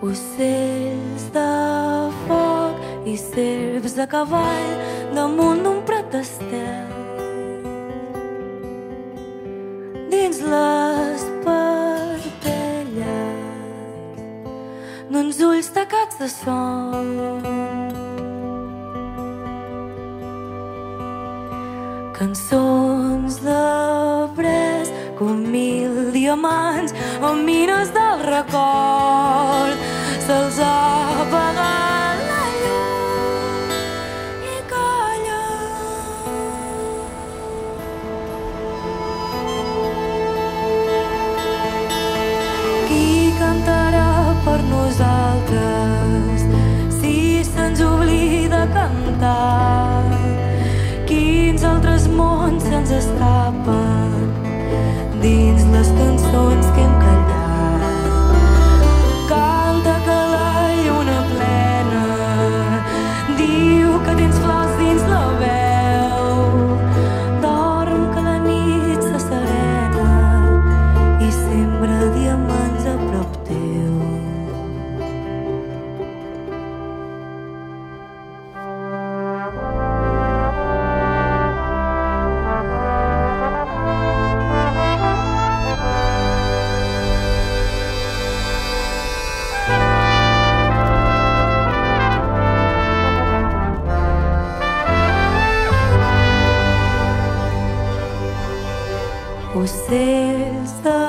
Ocells de foc i serps a cavall damunt d'un prat d'estel. Dins les parpelles d'uns ulls tacats de son. Cançons de pres com 1000 diamants o mines del record. Se'ls ha apagat la llum i calla. Qui cantarà per nosaltres si se'ns oblida cantar? Quins altres mons se'ns escapen dins les cançons que hem callat? Canta que la lluna plena diu que tens flors dins la veu. Dorm que la nit s'asserena i sembra diamants a prop teu. Ocells de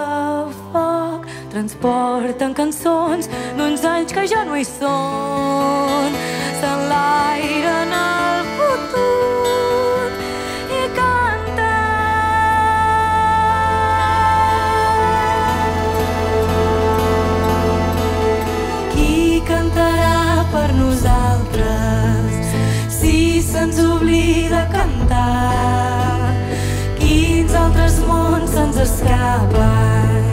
foc transporten cançons d'uns anys que ja no hi són. S'enlairen al futur i canten. Qui cantarà per nosaltres si se'ns oblida cantar? Quins altres mons se'ns escapen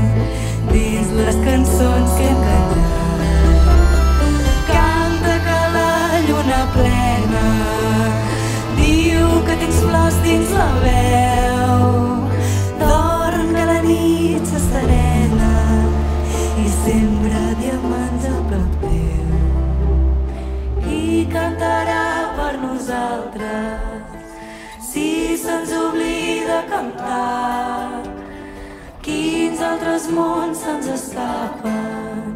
dins les cançons que hem callat? Canta que la lluna plena diu que tens flors dins la veu. Dorm que la nit s'asserena i sembra diamants a prop teu. Qui cantarà per nosaltres si se'ns oblida cantar? Quins altres mons se'ns escapen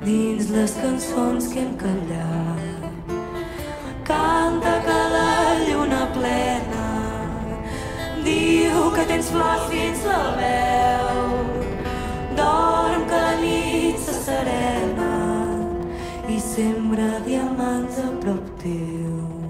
dins les cançons que hem callat? Canta que la lluna plena diu que tens flors dins la veu. Dorm que la nit s'asserena i sembra diamants a prop teu.